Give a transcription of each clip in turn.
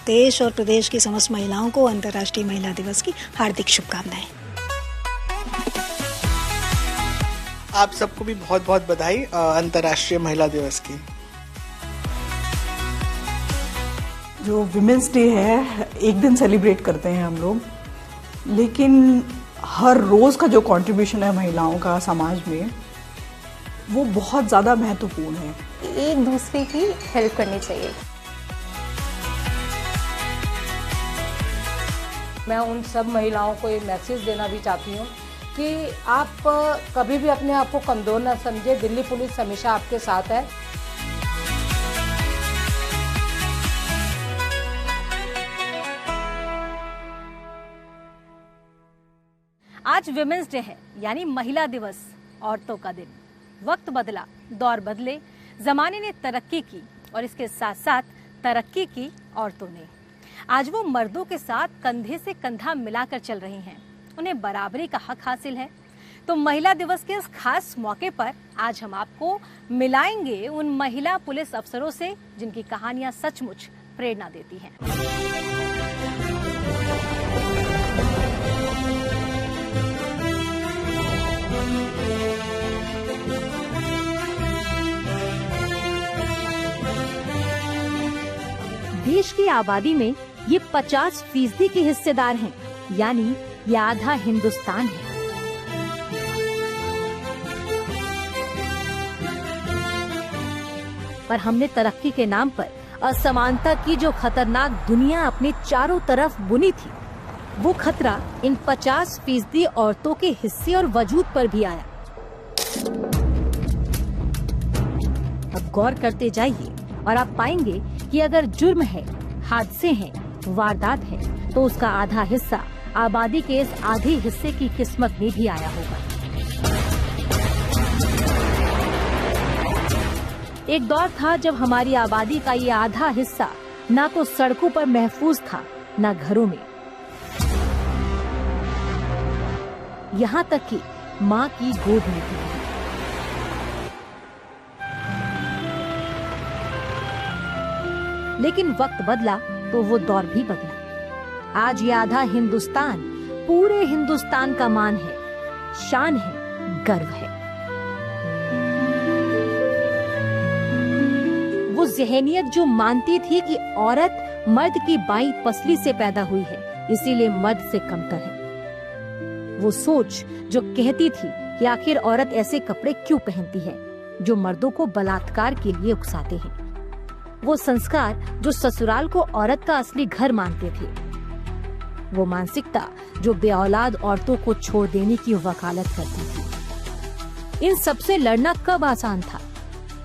देश और प्रदेश की समस्त महिलाओं को अंतर्राष्ट्रीय महिला दिवस की हार्दिक शुभकामनाएं। आप सबको भी बहुत बहुत बधाई अंतर्राष्ट्रीय महिला दिवस की। जो विमेंस डे है एक दिन सेलिब्रेट करते हैं हम लोग, लेकिन हर रोज का जो कंट्रीब्यूशन है महिलाओं का समाज में वो बहुत ज़्यादा महत्वपूर्ण है। एक दूसरे की हेल्प करनी चाहिए। मैं उन सब महिलाओं को ये मैसेज देना भी चाहती हूँ कि आप कभी भी अपने आप को कमज़ोर न समझे। दिल्ली पुलिस हमेशा आपके साथ है। आज विमेंस डे है, यानी महिला दिवस, औरतों का दिन। वक्त बदला, दौर बदले, जमाने ने तरक्की की और इसके साथ साथ तरक्की की औरतों ने। आज वो मर्दों के साथ कंधे से कंधा मिलाकर चल रही हैं। उन्हें बराबरी का हक हासिल है। तो महिला दिवस के इस खास मौके पर आज हम आपको मिलाएंगे उन महिला पुलिस अफसरों से जिनकी कहानियां सचमुच प्रेरणा देती हैं। देश की आबादी में ये 50% के हिस्सेदार हैं, यानी ये आधा हिंदुस्तान है। पर हमने तरक्की के नाम पर असमानता की जो खतरनाक दुनिया अपने चारों तरफ बुनी थी, वो खतरा इन 50% औरतों के हिस्से और वजूद पर भी आया। अब गौर करते जाइए और आप पाएंगे कि अगर जुर्म है, हादसे हैं, वारदात है, तो उसका आधा हिस्सा आबादी के इस आधे हिस्से की किस्मत में भी आया होगा। एक दौर था जब हमारी आबादी का ये आधा हिस्सा ना तो सड़कों पर महफूज था, ना घरों में। यहाँ तक कि माँ की गोद में भी। लेकिन वक्त बदला तो वो दौर भी बदला। आज ये आधा हिंदुस्तान पूरे हिंदुस्तान का मान है, शान है, गर्व है। वो ज़हनियत जो मानती थी कि औरत मर्द की बाईं पसली से पैदा हुई है, इसीलिए मर्द से कमतर है। वो सोच जो कहती थी कि आखिर औरत ऐसे कपड़े क्यों पहनती है जो मर्दों को बलात्कार के लिए उकसाते हैं। वो संस्कार जो ससुराल को औरत का असली घर मानते थे। वो मानसिकता जो बेऔलाद औरतों को छोड़ देने की वकालत करती थी। इन सबसे लड़ना कब आसान था,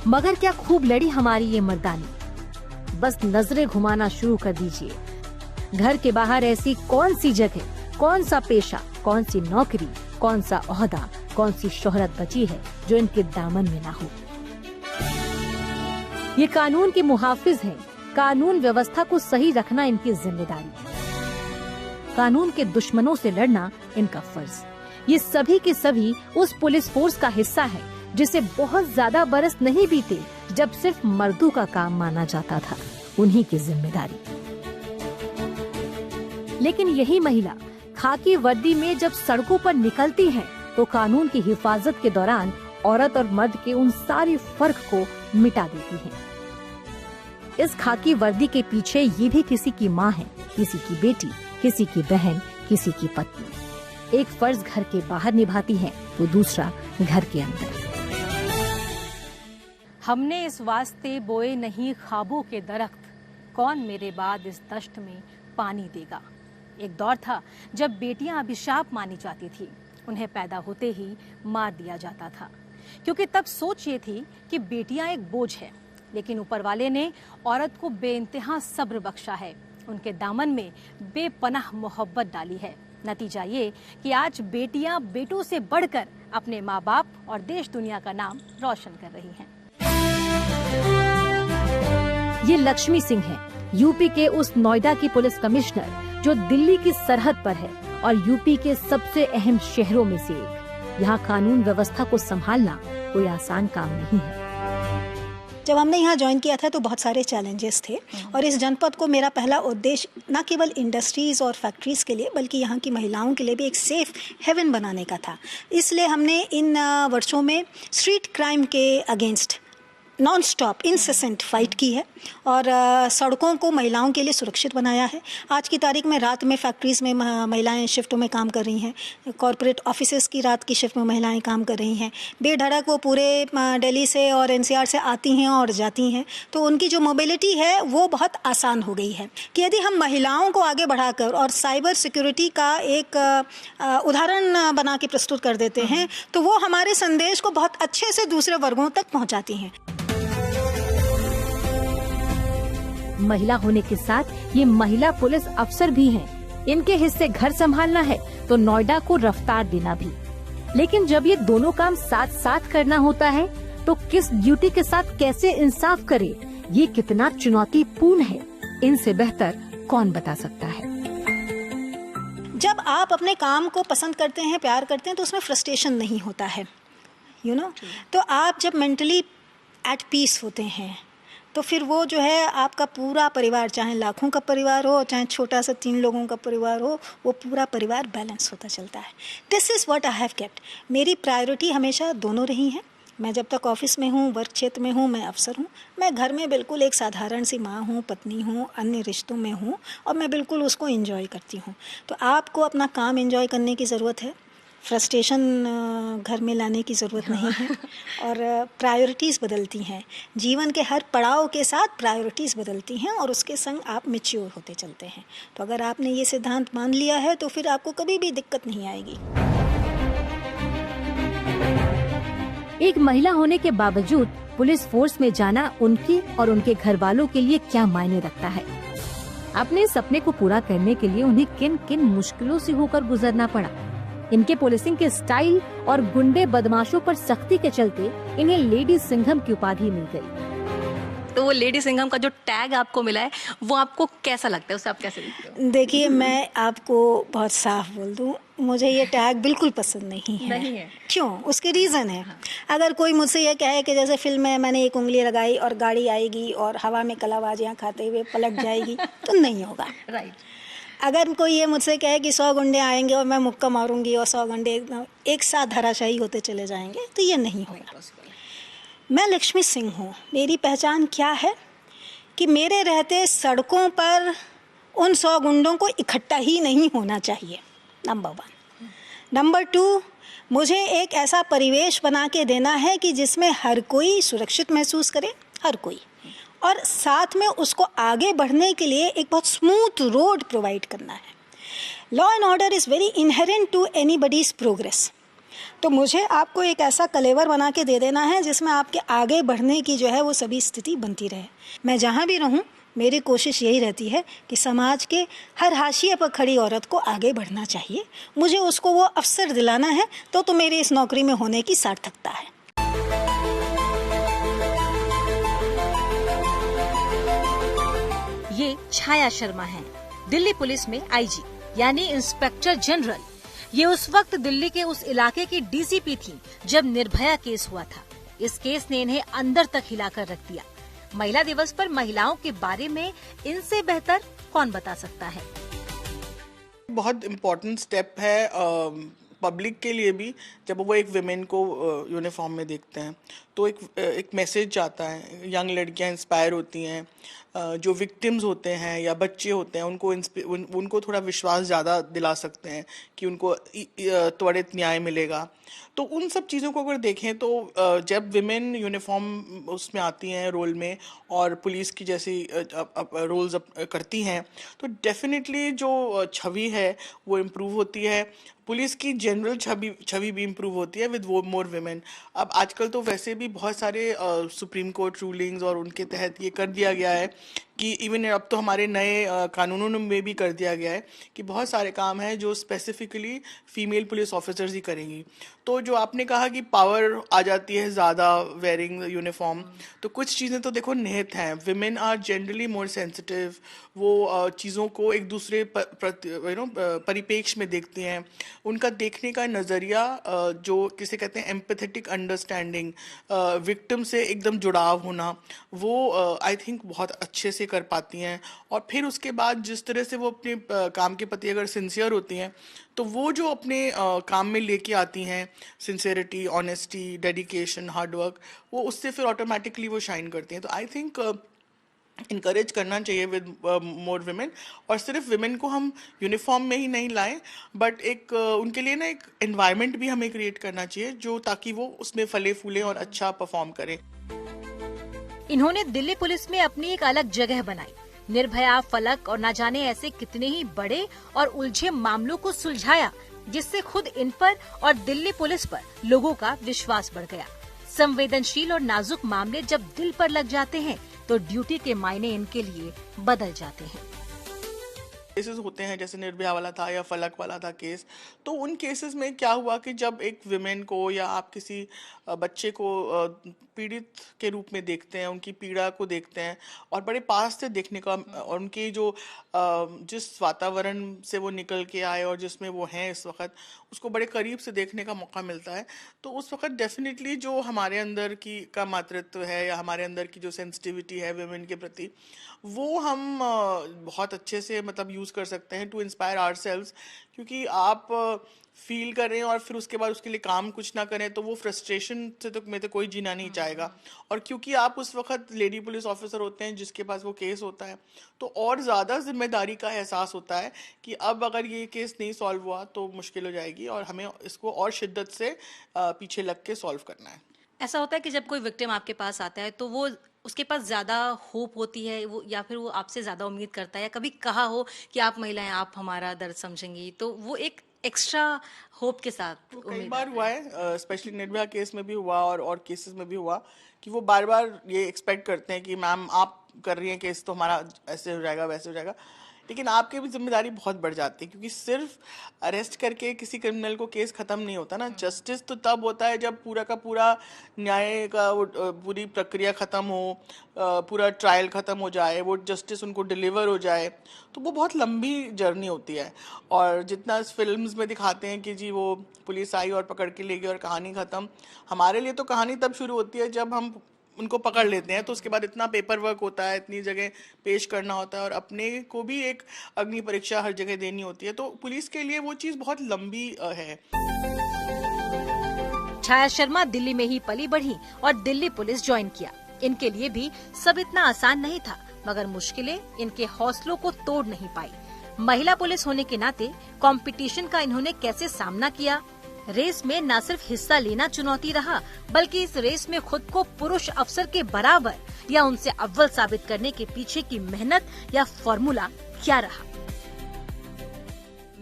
मगर क्या खूब लड़ी हमारी ये मर्दानी। बस नजरें घुमाना शुरू कर दीजिए। घर के बाहर ऐसी कौन सी जगह, कौन सा पेशा, कौन सी नौकरी, कौन सा ओहदा, कौन सी शोहरत बची है जो इनके दामन में ना हो। ये कानून के मुहाफिज हैं। कानून व्यवस्था को सही रखना इनकी जिम्मेदारी। कानून के दुश्मनों से लड़ना इनका फर्ज। ये सभी के सभी उस पुलिस फोर्स का हिस्सा है जिसे बहुत ज्यादा बरस नहीं बीते जब सिर्फ मर्दों का काम माना जाता था। उन्हीं की जिम्मेदारी। लेकिन यही महिला खाकी वर्दी में जब सड़कों पर निकलती हैं, तो कानून की हिफाजत के दौरान औरत और मर्द के उन सारे फर्क को मिटा देती हैं। इस खाकी वर्दी के पीछे ये भी किसी की माँ है, किसी की बेटी, किसी की बहन, किसी की पत्नी। एक फर्ज घर के बाहर निभाती है तो दूसरा घर के अंदर। हमने इस वास्ते बोए नहीं ख्वाबों के दरख्त, कौन मेरे बाद इस दश्त में पानी देगा। एक दौर था जब बेटियां अभिशाप मानी जाती थी। उन्हें पैदा होते ही मार दिया जाता था, क्योंकि तब सोच ये थी कि बेटियां एक बोझ है। लेकिन ऊपर वाले ने औरत को बेइंतहा सब्र बख्शा है, उनके दामन में बेपनाह मोहब्बत डाली है। नतीजा ये कि आज बेटियां बेटों से बढ़कर अपने माँ बाप और देश दुनिया का नाम रोशन कर रही हैं। ये लक्ष्मी सिंह है, यूपी के उस नोएडा की पुलिस कमिश्नर जो दिल्ली की सरहद पर है और यूपी के सबसे अहम शहरों में से एक। यहाँ कानून व्यवस्था को संभालना कोई आसान काम नहीं है। जब हमने यहाँ ज्वाइन किया था तो बहुत सारे चैलेंजेस थे और इस जनपद को मेरा पहला उद्देश्य न केवल इंडस्ट्रीज़ और फैक्ट्रीज़ के लिए बल्कि यहाँ की महिलाओं के लिए भी एक सेफ हेवन बनाने का था। इसलिए हमने इन वर्षों में स्ट्रीट क्राइम के against non stop incessant fight की है और सड़कों को महिलाओं के लिए सुरक्षित बनाया है। आज की तारीख में रात में फैक्ट्रीज़ में महिलाएं शिफ्टों में काम कर रही हैं, कॉरपोरेट ऑफिसेज़ की रात की शिफ्ट में महिलाएं काम कर रही हैं। बेधड़क वो पूरे दिल्ली से और एनसीआर से आती हैं और जाती हैं, तो उनकी जो मोबिलिटी है वो बहुत आसान हो गई है कि यदि हम महिलाओं को आगे बढ़ाकर और साइबर सिक्योरिटी का एक उदाहरण बना के प्रस्तुत कर देते हैं तो वो हमारे संदेश को बहुत अच्छे से दूसरे वर्गों तक पहुँचाती हैं। महिला होने के साथ ये महिला पुलिस अफसर भी हैं। इनके हिस्से घर संभालना है तो नोएडा को रफ्तार देना भी। लेकिन जब ये दोनों काम साथ साथ करना होता है तो किस ड्यूटी के साथ कैसे इंसाफ करे, ये कितना चुनौतीपूर्ण है, इनसे बेहतर कौन बता सकता है। जब आप अपने काम को पसंद करते हैं, प्यार करते हैं तो उसमें फ्रस्ट्रेशन नहीं होता है, यू नो। तो आप जब मेंटली एट पीस होते हैं तो फिर वो जो है आपका पूरा परिवार, चाहे लाखों का परिवार हो चाहे छोटा सा 3 लोगों का परिवार हो, वो पूरा परिवार बैलेंस होता चलता है। This is what I have kept. मेरी प्रायोरिटी हमेशा दोनों रही हैं। मैं जब तक ऑफिस में हूँ, वर्क क्षेत्र में हूँ, मैं अफसर हूँ। मैं घर में बिल्कुल एक साधारण सी माँ हूँ, पत्नी हूँ, अन्य रिश्तों में हूँ और मैं बिल्कुल उसको एंजॉय करती हूँ। तो आपको अपना काम एंजॉय करने की ज़रूरत है, फ्रस्ट्रेशन घर में लाने की ज़रूरत नहीं है और प्रायोरिटीज़ बदलती हैं। जीवन के हर पड़ाव के साथ प्रायोरिटीज़ बदलती हैं और उसके संग आप मैच्योर होते चलते हैं। तो अगर आपने ये सिद्धांत मान लिया है तो फिर आपको कभी भी दिक्कत नहीं आएगी। एक महिला होने के बावजूद पुलिस फोर्स में जाना उनकी और उनके घर वालों के लिए क्या मायने रखता है? अपने सपने को पूरा करने के लिए उन्हें किन किन मुश्किलों से होकर गुजरना पड़ा? इनके पुलिसिंग के स्टाइल और गुंडे बदमाशों पर सख्ती के चलते इन्हें लेडी सिंघम की उपाधि मिल गई। तो वो लेडी सिंघम का जो टैग आपको मिला है वो आपको कैसा लगता है, उसे आप कैसे देखते हो? देखिए, मैं आपको बहुत साफ बोल दूं, मुझे ये टैग बिल्कुल पसंद नहीं है। क्यों? उसके रीज़न है। अगर कोई मुझसे ये कहे कि जैसे फिल्म में मैंने एक उंगली लगाई और गाड़ी आएगी और हवा में कलाबाजियाँ खाते हुए पलट जाएगी तो नहीं होगा। राइट। अगर कोई ये मुझसे कहे कि 100 गुंडे आएंगे और मैं मुक्का मारूंगी और 100 गुंडे एक साथ धराशायी होते चले जाएंगे तो ये नहीं होगा। मैं लक्ष्मी सिंह हूँ। मेरी पहचान क्या है कि मेरे रहते सड़कों पर उन 100 गुंडों को इकट्ठा ही नहीं होना चाहिए, नंबर 1। नंबर 2, मुझे एक ऐसा परिवेश बना के देना है कि जिसमें हर कोई सुरक्षित महसूस करे, हर कोई, और साथ में उसको आगे बढ़ने के लिए एक बहुत स्मूथ रोड प्रोवाइड करना है। Law and order is very inherent to anybody's progress. तो मुझे आपको एक ऐसा कलेवर बना के दे देना है जिसमें आपके आगे बढ़ने की जो है वो सभी स्थिति बनती रहे। मैं जहाँ भी रहूँ मेरी कोशिश यही रहती है कि समाज के हर हाशिए पर खड़ी औरत को आगे बढ़ना चाहिए। मुझे उसको वो अवसर दिलाना है तो मेरी इस नौकरी में होने की सार्थकता है। ये छाया शर्मा हैं, दिल्ली पुलिस में आईजी यानी इंस्पेक्टर जनरल। ये उस वक्त दिल्ली के उस इलाके की डीसीपी थी जब निर्भया केस हुआ था। इस केस ने इन्हें अंदर तक हिलाकर रख दिया। महिला दिवस पर महिलाओं के बारे में इनसे बेहतर कौन बता सकता है? बहुत इम्पोर्टेंट स्टेप है पब्लिक के लिए भी। जब वो एक विमेन को यूनिफॉर्म में देखते हैं तो एक मैसेज जाता है। यंग लड़कियां इंस्पायर होती हैं, जो विक्टिम्स होते हैं या बच्चे होते हैं उनको थोड़ा विश्वास ज़्यादा दिला सकते हैं कि उनको त्वरित न्याय मिलेगा। तो उन सब चीज़ों को अगर देखें तो जब विमेन यूनिफॉर्म उसमें आती हैं रोल में और पुलिस की जैसी रोल्स करती हैं तो डेफिनेटली जो छवि है वो इम्प्रूव होती है। पुलिस की जनरल छवि भी इम्प्रूव होती है विद मोर विमेन। अब आजकल तो वैसे भी बहुत सारे सुप्रीम कोर्ट रूलिंग्स और उनके तहत ये कर दिया गया है कि इवन अब तो हमारे नए कानूनों में भी कर दिया गया है कि बहुत सारे काम हैं जो स्पेसिफिकली फीमेल पुलिस ऑफिसर्स ही करेंगी। तो जो आपने कहा कि पावर आ जाती है ज़्यादा वेयरिंग यूनिफॉर्म, तो कुछ चीज़ें तो देखो निहित हैं। Women are generally more sensitive, वो चीज़ों को एक दूसरे परिपेक्ष में देखती हैं। उनका देखने का नज़रिया जो किसे कहते हैं एम्पैथेटिक अंडरस्टैंडिंग, विक्टिम से एकदम जुड़ाव होना, वो आई थिंक बहुत अच्छे से कर पाती हैं। और फिर उसके बाद जिस तरह से वो अपने काम के प्रति अगर सिंसियर होती हैं, तो वो जो अपने काम में लेके आती हैं सिंसियरिटी, ऑनेस्टी, डेडिकेशन, हार्डवर्क, वो उससे फिर ऑटोमेटिकली वो शाइन करती हैं। तो आई थिंक इनकरेज करना चाहिए विद मोर विमेन। और सिर्फ विमेन को हम यूनिफॉर्म में ही नहीं लाएं, बट एक उनके लिए ना एक एनवायरनमेंट भी हमें क्रिएट करना चाहिए जो ताकि वो उसमें फले फूलें और अच्छा परफॉर्म करें। इन्होंने दिल्ली पुलिस में अपनी एक अलग जगह बनाई। निर्भया, फलक और न जाने ऐसे कितने ही बड़े और उलझे मामलों को सुलझाया, जिससे खुद इन पर और दिल्ली पुलिस पर लोगों का विश्वास बढ़ गया। संवेदनशील और नाजुक मामले जब दिल पर लग जाते हैं तो ड्यूटी के मायने इनके लिए बदल जाते हैं। केसेस होते हैं जैसे निर्भया वाला था या फलक वाला था केस, तो उन केसेस में क्या हुआ कि जब एक विमेन को या आप किसी बच्चे को पीड़ित के रूप में देखते हैं, उनकी पीड़ा को देखते हैं और बड़े पास से देखने का, और उनकी जो जिस वातावरण से वो निकल के आए और जिसमें वो हैं इस वक्त, उसको बड़े करीब से देखने का मौका मिलता है, तो उस वक्त डेफिनेटली जो हमारे अंदर की का मातृत्व है या हमारे अंदर की जो सेंसिटिविटी है विमेन के प्रति, वो हम बहुत अच्छे से मतलब यूज़ कर सकते हैं टू इंस्पायर आवरसेल्व्स। क्योंकि आप फील कर रहे हैं और फिर उसके बाद उसके लिए काम कुछ ना करें तो वो फ्रस्ट्रेशन से तो में तो कोई जीना नहीं चाहेगा। और क्योंकि आप उस वक्त लेडी पुलिस ऑफिसर होते हैं जिसके पास वो केस होता है, तो और ज़्यादा जिम्मेदारी का एहसास होता है कि अब अगर ये केस नहीं सॉल्व हुआ तो मुश्किल हो जाएगी और हमें इसको और शिद्दत से पीछे लग के सॉल्व करना है। ऐसा होता है कि जब कोई विक्टिम आपके पास आता है तो वो उसके पास ज़्यादा होप होती है, वो या फिर वो आपसे ज़्यादा उम्मीद करता है, या कभी कहा हो कि आप महिलाएं आप हमारा दर्द समझेंगी, तो वो एक एक्स्ट्रा होप के साथ तो कई बार हुआ है, स्पेशली निर्भया केस में भी हुआ और केसेस में भी हुआ कि वो बार बार ये एक्सपेक्ट करते हैं कि मैम आप कर रही हैं केस तो हमारा ऐसे हो जाएगा वैसे हो जाएगा, लेकिन आपकी भी जिम्मेदारी बहुत बढ़ जाती है। क्योंकि सिर्फ अरेस्ट करके किसी क्रिमिनल को केस ख़त्म नहीं होता ना, जस्टिस तो तब होता है जब पूरा का पूरा न्याय का वो पूरी प्रक्रिया ख़त्म हो, पूरा ट्रायल ख़त्म हो जाए, वो जस्टिस उनको डिलीवर हो जाए, तो वो बहुत लंबी जर्नी होती है। और जितना फिल्म्स में दिखाते हैं कि जी वो पुलिस आई और पकड़ के ले गई और कहानी ख़त्म, हमारे लिए तो कहानी तब शुरू होती है जब हम उनको पकड़ लेते हैं। तो उसके बाद इतना पेपर वर्क होता है, इतनी जगह पेश करना होता है और अपने को भी एक अग्नि परीक्षा हर जगह देनी होती है, तो पुलिस के लिए वो चीज़ बहुत लंबी है। छाया शर्मा दिल्ली में ही पली बढ़ी और दिल्ली पुलिस ज्वाइन किया। इनके लिए भी सब इतना आसान नहीं था, मगर मुश्किलें इनके हौसलों को तोड़ नहीं पाई। महिला पुलिस होने के नाते कंपटीशन का इन्होंने कैसे सामना किया? रेस में न सिर्फ हिस्सा लेना चुनौती रहा, बल्कि इस रेस में खुद को पुरुष अफसर के बराबर या उनसे अव्वल साबित करने के पीछे की मेहनत या फॉर्मूला क्या रहा?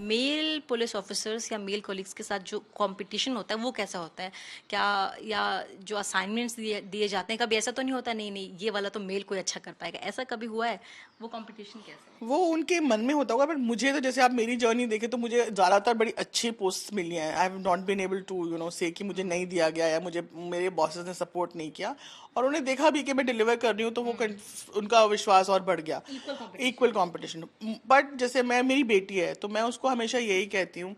मेल पुलिस ऑफिसर्स या मेल कॉलीग्स के साथ जो कंपटीशन होता है वो कैसा होता है? क्या या जो असाइनमेंट्स दिए जाते हैं, कभी ऐसा तो नहीं होता नहीं ये वाला तो मेल कोई अच्छा कर पाएगा, ऐसा कभी हुआ है? वो कंपटीशन कैसा है? वो उनके मन में होता होगा, पर मुझे तो जैसे आप मेरी जर्नी देखें तो मुझे ज़्यादातर बड़ी अच्छी पोस्ट मिली हैं। I have not been able to say कि मुझे नहीं दिया गया या मुझे मेरे बॉसेस ने सपोर्ट नहीं किया, और उन्हें देखा भी कि मैं डिलीवर कर रही हूँ तो वो उनका विश्वास और बढ़ गया। Equal competition. बट जैसे मेरी बेटी है तो मैं उसको हमेशा यही कहती हूँ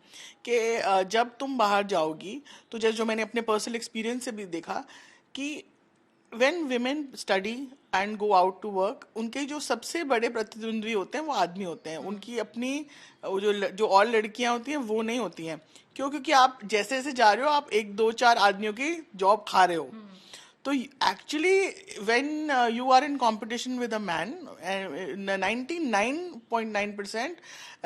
कि जब तुम बाहर जाओगी तो जैसे जो मैंने अपने पर्सनल एक्सपीरियंस से भी देखा कि when women study and go out to work, उनके जो सबसे बड़े प्रतिद्वंद्वी होते हैं वो आदमी होते हैं। उनकी अपनी जो और लड़कियां होती हैं वो नहीं होती हैं। क्यों? क्योंकि आप जैसे जैसे जा रहे हो आप 1-2-4 आदमियों की जॉब खा रहे हो। तो actually when you are in competition with a man, 99.9%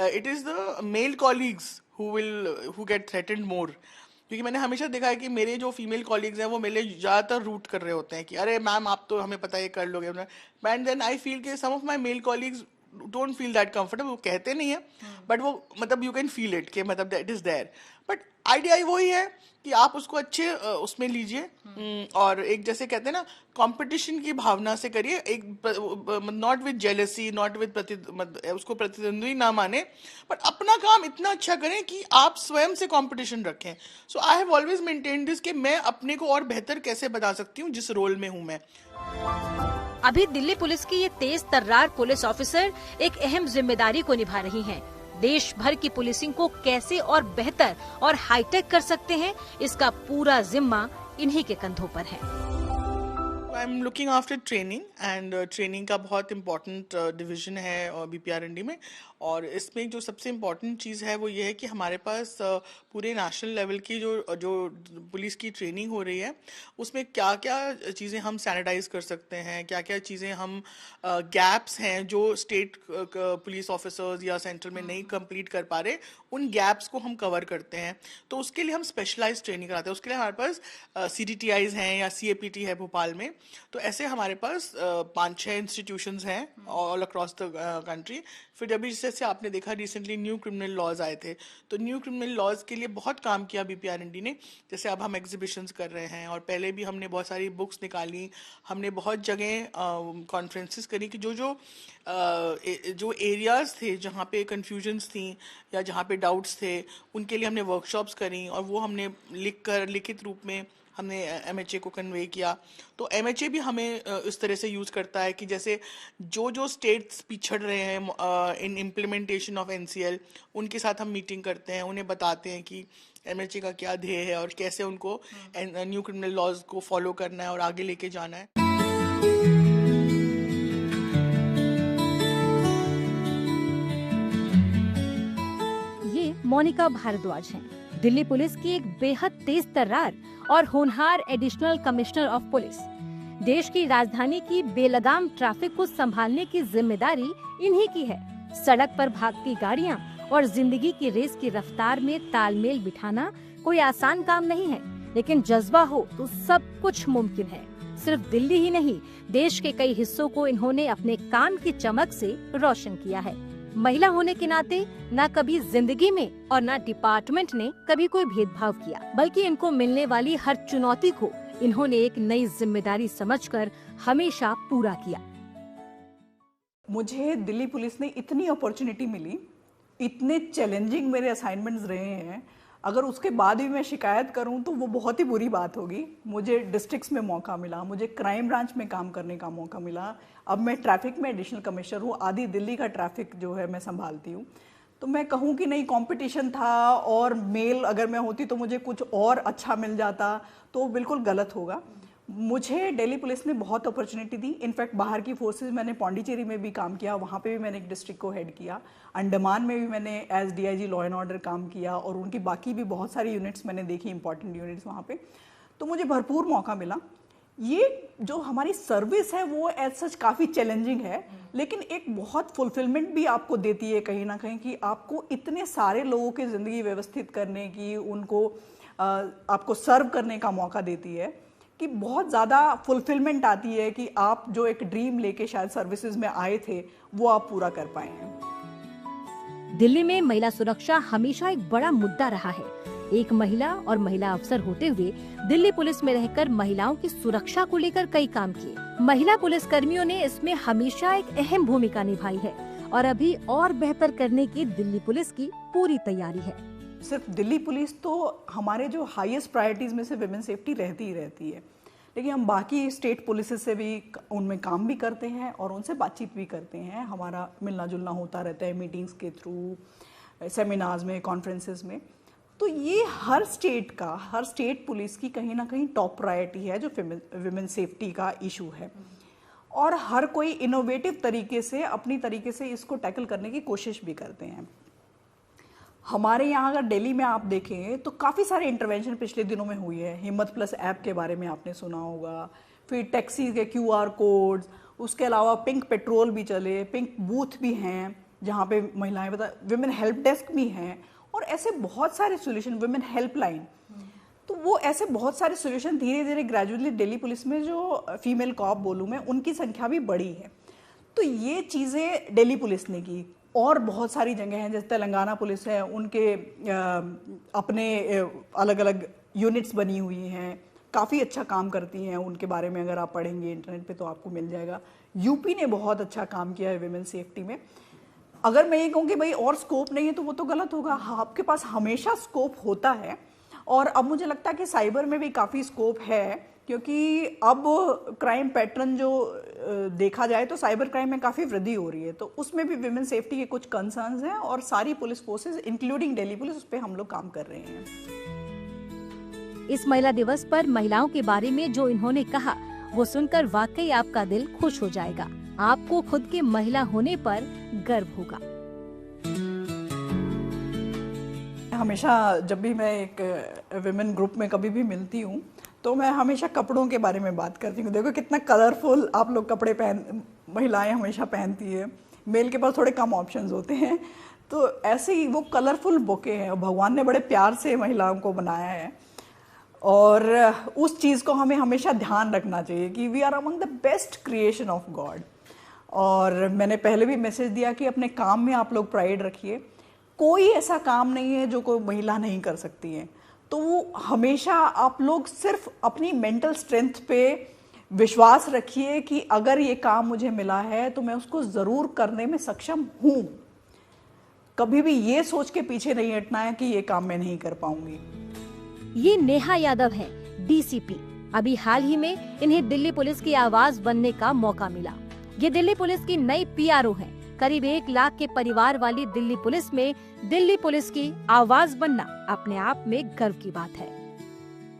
it is the male colleagues who get threatened more. क्योंकि मैंने हमेशा देखा है कि मेरे जो फीमेल कॉलीग्स हैं वो मेरे ज़्यादातर रूट कर रहे होते हैं कि अरे मैम आप तो हमें पता है कर लोगे। एंड देन आई फील कि some of my male colleagues don't feel that comfortable. वो कहते नहीं है बट वो मतलब यू कैन फील इट कि मतलब that is there. But idea वही है कि आप उसको अच्छे उसमें लीजिए और एक जैसे कहते हैं ना कंपटीशन की भावना से करिए, एक not with jealousy, not with उसको प्रतिद्वंदी ना माने, बट अपना काम इतना अच्छा करें कि आप स्वयं से कंपटीशन रखें. So I have always maintain this कि मैं अपने को और बेहतर कैसे बता सकती हूँ जिस रोल में हूँ मैं. अभी दिल्ली पुलिस की ये तेज तर्रार पुलिस ऑफिसर एक अहम जिम्मेदारी को निभा रही हैं. देश भर की पुलिसिंग को कैसे और बेहतर और हाईटेक कर सकते हैं, इसका पूरा जिम्मा इन्हीं के कंधों पर है. I am looking after training and training का बहुत इम्पॉर्टेंट डिवीजन है BPRND में. और इसमें जो सबसे इम्पॉर्टेंट चीज़ है वो ये है कि हमारे पास पूरे नेशनल लेवल की जो पुलिस की ट्रेनिंग हो रही है उसमें क्या क्या चीज़ें हम सैनिटाइज कर सकते हैं, क्या क्या चीज़ें हम गैप्स हैं जो स्टेट पुलिस ऑफिसर्स या सेंट्रल में नहीं कंप्लीट कर पा रहे, उन गैप्स को हम कवर करते हैं. तो उसके लिए हम स्पेशलाइज ट्रेनिंग कराते हैं. उसके लिए हमारे पास CDTIs हैं या CAPT है भोपाल में. तो ऐसे हमारे पास 5-6 इंस्टीट्यूशंस हैं ऑल अक्रॉस द कंट्री. फिर जैसे आपने देखा रिसेंटली न्यू क्रिमिनल लॉज आए थे, तो न्यू क्रिमिनल लॉज के लिए बहुत काम किया BPRND ने. जैसे अब हम एग्जीबिशंस कर रहे हैं और पहले भी हमने बहुत सारी बुक्स निकाली, हमने बहुत जगह कॉन्फ्रेंसेस करी कि जो एरियाज थे जहाँ पे कंफ्यूजन्स थी या जहाँ पे डाउट्स थे उनके लिए हमने वर्कशॉप्स करी और वो हमने लिखित रूप में हमने MHA को कन्वे किया. तो MHA भी हमें इस तरह से यूज़ करता है कि जैसे जो स्टेट्स पिछड़ रहे हैं इन इम्प्लीमेंटेशन ऑफ NCL, उनके साथ हम मीटिंग करते हैं, उन्हें बताते हैं कि MHA का क्या ध्येय है और कैसे उनको न्यू क्रिमिनल लॉज को फॉलो करना है और आगे लेके जाना है. ये मोनिका भारद्वाज हैं, दिल्ली पुलिस की एक बेहद तेज तर्रार और होनहार एडिशनल कमिश्नर ऑफ पुलिस. देश की राजधानी की बेलगाम ट्रैफिक को संभालने की जिम्मेदारी इन्हीं की है. सड़क पर भागती गाड़ियां और जिंदगी की रेस की रफ्तार में तालमेल बिठाना कोई आसान काम नहीं है, लेकिन जज्बा हो तो सब कुछ मुमकिन है. सिर्फ दिल्ली ही नहीं, देश के कई हिस्सों को इन्होंने अपने काम की चमक से रोशन किया है. महिला होने के नाते न कभी जिंदगी में और न डिपार्टमेंट ने कभी कोई भेदभाव किया, बल्कि इनको मिलने वाली हर चुनौती को इन्होंने एक नई जिम्मेदारी समझकर हमेशा पूरा किया. मुझे दिल्ली पुलिस ने इतनी अपॉर्चुनिटी मिली, इतने चैलेंजिंग मेरे असाइनमेंट्स रहे हैं, अगर उसके बाद भी मैं शिकायत करूं तो वो बहुत ही बुरी बात होगी. मुझे डिस्ट्रिक्ट्स में मौका मिला, मुझे क्राइम ब्रांच में काम करने का मौका मिला. अब मैं ट्रैफिक में एडिशनल कमिश्नर हूँ, आधी दिल्ली का ट्रैफिक जो है मैं संभालती हूँ. तो मैं कहूँ कि नहीं कंपटीशन था और मेल अगर मैं होती तो मुझे कुछ और अच्छा मिल जाता तो बिल्कुल गलत होगा. मुझे दिल्ली पुलिस ने बहुत अपॉर्चुनिटी दी. इनफैक्ट बाहर की फोर्सेस मैंने पौंडीचेरी में भी काम किया, वहाँ पे भी मैंने एक डिस्ट्रिक्ट को हेड किया. अंडमान में भी मैंने as DIG law and order काम किया और उनकी बाकी भी बहुत सारी यूनिट्स मैंने देखी, इंपॉर्टेंट यूनिट्स वहाँ पे. तो मुझे भरपूर मौका मिला. ये जो हमारी सर्विस है वो एज सच काफ़ी चैलेंजिंग है, लेकिन एक बहुत फुलफिलमेंट भी आपको देती है कहीं ना कहीं कि आपको इतने सारे लोगों की ज़िंदगी व्यवस्थित करने की, उनको आपको सर्व करने का मौका देती है कि बहुत ज़्यादा फुलफिलमेंट आती है कि आप जो एक ड्रीम लेके शायद सर्विसेज में आए थे वो आप पूरा कर पाए हैं. दिल्ली में महिला सुरक्षा हमेशा एक बड़ा मुद्दा रहा है. एक महिला और महिला अफसर होते हुए दिल्ली पुलिस में रहकर महिलाओं की सुरक्षा को लेकर कई काम किए. महिला पुलिस कर्मियों ने इसमें हमेशा एक अहम भूमिका निभाई है और अभी और बेहतर करने की दिल्ली पुलिस की पूरी तैयारी है. सिर्फ दिल्ली पुलिस तो हमारे जो हाईएस्ट प्रायोरिटीज में से विमेन सेफ्टी रहती ही रहती है, लेकिन हम बाकी स्टेट पुलिस से भी उनमें काम भी करते हैं और उनसे बातचीत भी करते हैं. हमारा मिलना जुलना होता रहता है मीटिंग्स के थ्रू, सेमिनार्स में, कॉन्फ्रेंसेस में. तो ये हर स्टेट पुलिस की कहीं ना कहीं टॉप प्रायोरिटी है जो विमेन सेफ्टी का इशू है. और हर कोई इनोवेटिव तरीके से अपनी तरीके से इसको टैकल करने की कोशिश भी करते हैं. हमारे यहाँ अगर दिल्ली में आप देखें तो काफ़ी सारे इंटरवेंशन पिछले दिनों में हुई है. हिम्मत प्लस ऐप के बारे में आपने सुना होगा, फिर टैक्सी के QR कोड्स, उसके अलावा पिंक पेट्रोल भी चले, पिंक बूथ भी हैं जहाँ पे महिलाएं विमेन हेल्प डेस्क भी हैं और ऐसे बहुत सारे सोल्यूशन, विमेन हेल्पलाइन. तो वो ऐसे बहुत सारे सोल्यूशन धीरे धीरे ग्रेजुअली दिल्ली पुलिस में जो फीमेल कॉप बोलूँ मैं, उनकी संख्या भी बढ़ी है. तो ये चीज़ें दिल्ली पुलिस ने की. और बहुत सारी जगह हैं जैसे तेलंगाना पुलिस है, उनके अपने अलग अलग यूनिट्स बनी हुई हैं, काफ़ी अच्छा काम करती हैं, उनके बारे में अगर आप पढ़ेंगे इंटरनेट पे तो आपको मिल जाएगा। यूपी ने बहुत अच्छा काम किया है विमेन सेफ्टी में। अगर मैं ये कहूँ कि भाई और स्कोप नहीं है तो वो तो गलत होगा। हाँ, आपके पास हमेशा स्कोप होता है, और अब मुझे लगता है कि साइबर में भी काफ़ी स्कोप है, क्योंकि अब क्राइम पैटर्न जो देखा जाए तो साइबर क्राइम में काफ़ी वृद्धि हो रही है, तो उसमें भी विमेन सेफ्टी के कुछ कंसर्न्स हैं, और सारी police forces including Delhi police उस पर हम लोग काम कर रहे हैं। इस महिला दिवस पर महिलाओं के बारे में जो इन्होंने कहा वो सुनकर वाकई आपका दिल खुश हो जाएगा। आपको खुद के महिला होने पर गर्व होगा। हमेशा जब भी मैं एक विमेन ग्रुप में कभी भी मिलती हूँ तो मैं हमेशा कपड़ों के बारे में बात करती हूँ। देखो कितना कलरफुल आप लोग कपड़े महिलाएं हमेशा पहनती है। मेल के पास थोड़े कम ऑप्शंस होते हैं, तो ऐसे ही वो कलरफुल बुके हैं। भगवान ने बड़े प्यार से महिलाओं को बनाया है, और उस चीज़ को हमें हमेशा ध्यान रखना चाहिए कि we are among the best creation of God. और मैंने पहले भी मैसेज दिया कि अपने काम में आप लोग प्राइड रखिए। कोई ऐसा काम नहीं है जो कोई महिला नहीं कर सकती है, तो हमेशा आप लोग सिर्फ अपनी मेंटल स्ट्रेंथ पे विश्वास रखिए कि अगर ये काम मुझे मिला है तो मैं उसको ज़रूर करने में सक्षम हूँ। कभी भी ये सोच के पीछे नहीं हटना है कि ये काम मैं नहीं कर पाऊंगी। ये नेहा यादव है, डीसीपी। अभी हाल ही में इन्हें दिल्ली पुलिस की आवाज बनने का मौका मिला। ये दिल्ली पुलिस की नई पीआरओ हैं। करीब 1 लाख के परिवार वाली दिल्ली पुलिस में दिल्ली पुलिस की आवाज बनना अपने आप में गर्व की बात है।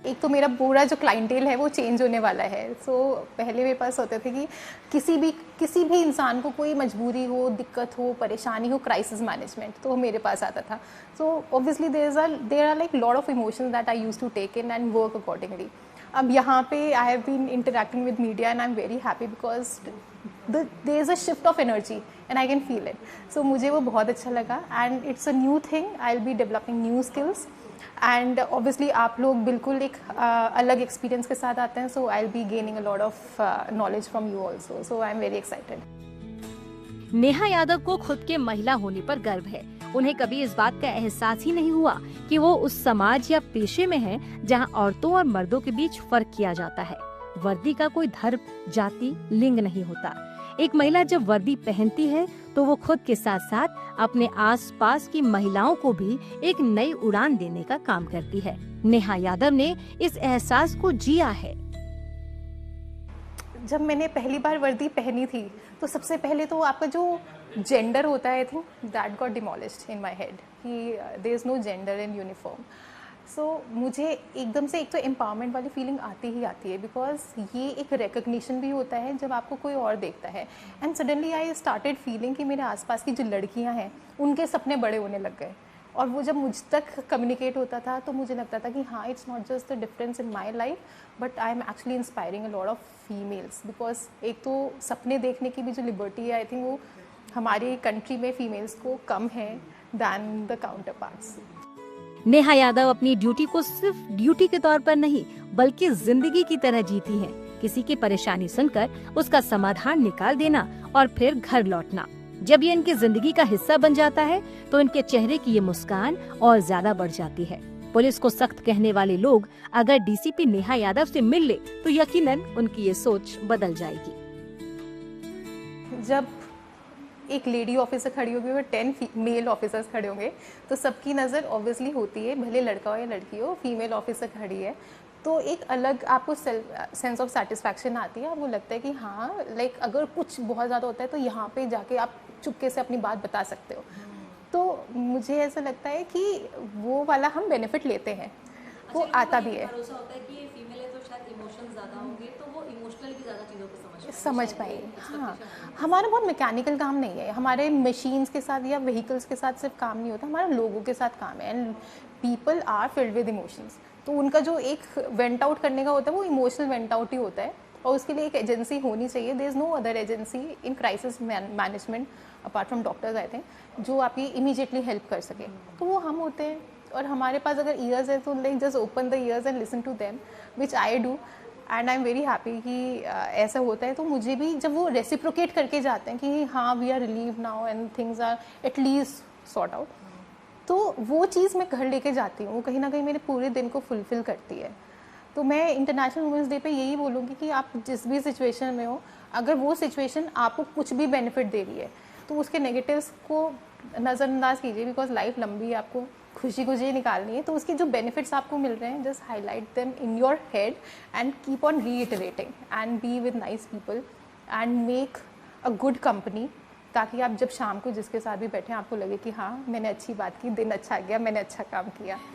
एक तो मेरा पूरा जो क्लाइंटेल है वो चेंज होने वाला है। सो पहले मेरे पास होते थे कि किसी भी इंसान को कोई मजबूरी हो, दिक्कत हो, परेशानी हो, क्राइसिस मैनेजमेंट, तो मेरे पास आता था। So obviously there are like lot of emotions that I used to take in and work accordingly. अब यहाँ पे I have been interacting with media and I am very happy because there is a shift of energy and I can feel it. So मुझे वो बहुत अच्छा लगा and it's a new thing. I will be developing new skills and obviously आप लोग बिल्कुल एक अलग एक्सपीरियंस के साथ आते हैं। So I will be gaining a lot of knowledge from you also. So I am very excited. Neha Yadav को खुद के महिला होने पर गर्व है। उन्हें कभी इस बात का एहसास ही नहीं हुआ कि वो उस समाज या पेशे में हैं जहां औरतों और मर्दों के बीच फर्क किया जाता है। वर्दी का कोई धर्म, जाति, लिंग नहीं होता। एक महिला जब वर्दी पहनती है तो वो खुद के साथ साथ अपने आसपास की महिलाओं को भी एक नई उड़ान देने का काम करती है। नेहा यादव ने इस एहसास को जिया है। जब मैंने पहली बार वर्दी पहनी थी तो सबसे पहले तो आपका जो जेंडर होता है, I think that got demolished in my head कि there is no gender in uniform. So मुझे एकदम से एक तो एम्पावरमेंट वाली फीलिंग आती ही आती है बिकॉज ये एक रिकग्निशन भी होता है जब आपको कोई और देखता है। And suddenly I started feeling कि मेरे आसपास की जो लड़कियां हैं उनके सपने बड़े होने लग गए, और वो जब मुझ तक कम्युनिकेट होता था तो मुझे लगता था कि हाँ, it's not just the difference in my life but I am actually inspiring a lot of females. Because एक तो सपने देखने की भी जो लिबर्टी है, आई थिंक वो हमारी कंट्री में फीमेल्स को कम है than the counterparts. Neha Yadav अपनी ड्यूटी को सिर्फ ड्यूटी के तौर पर नहीं बल्कि जिंदगी की तरह जीती हैं। किसी की परेशानी सुनकर उसका समाधान निकाल देना और फिर घर लौटना। जब ये इनकी जिंदगी का हिस्सा बन जाता है तो इनके चेहरे की ये मुस्कान और ज्यादा बढ़ जाती है। पुलिस को सख्त कहने वाले लोग अगर डीसीपी नेहा यादव से मिल ले तो यकीनन उनकी ये सोच बदल जाएगी। जब एक लेडी ऑफिसर खड़ी होगी और 10 मेल ऑफिसर्स खड़े होंगे तो सबकी नज़र ऑब्वियसली होती है, भले लड़का हो या लड़की हो, फीमेल ऑफिसर खड़ी है तो एक अलग आपको सेंस ऑफ सेटिस्फैक्शन आती है। आपको लगता है कि हाँ, लाइक अगर कुछ बहुत ज़्यादा होता है तो यहाँ पे जाके आप चुपके से अपनी बात बता सकते हो। तो मुझे ऐसा लगता है कि वो वाला हम बेनिफिट लेते हैं, वो आता भी है। भरोसा होता है कि ये फीमेल है तो शायद इमोशंस ज़्यादा होंगे तो वो इमोशनली भी ज़्यादा चीज़ों को समझ पाए। हाँ, हमारा बहुत मैकेनिकल काम नहीं है, हमारे मशीन्स के साथ या व्हीकल्स के साथ सिर्फ काम नहीं होता, हमारा लोगों के साथ काम है। And people are filled with emotions, तो उनका जो एक वेंट आउट करने का होता है वो इमोशनल वेंट आउट ही होता है, और उसके लिए एक एजेंसी होनी चाहिए। There is no other agency in crisis management apart from doctors I think, जो आपकी इमीडिएटली हेल्प कर सके, तो वो हम होते हैं। और हमारे पास अगर ईयर्स है तो like just open the ears and listen to them, which I do and I am very happy कि ऐसा होता है। तो मुझे भी जब वो रेसिप्रोकेट करके जाते हैं कि हाँ we are relieve now and things are at least sort out, तो वो चीज़ मैं घर लेके जाती हूँ, वो कहीं ना कहीं मेरे पूरे दिन को फुलफ़िल करती है। तो मैं इंटरनेशनल वुमेंस डे पे यही बोलूँगी कि आप जिस भी सिचुएशन में हो, अगर वो सिचुएशन आपको कुछ भी बेनिफिट दे रही है तो उसके नेगेटिव्स को नज़रअंदाज कीजिए, बिकॉज लाइफ लंबी है, आपको खुशी खुशी निकालनी है। तो उसके जो बेनिफिट्स आपको मिल रहे हैं, just highlight them in your head and keep on reiterating and be with nice people and make a good company, ताकि आप जब शाम को जिसके साथ भी बैठे आपको लगे कि हाँ मैंने अच्छी बात की, दिन अच्छा गया, मैंने अच्छा काम किया।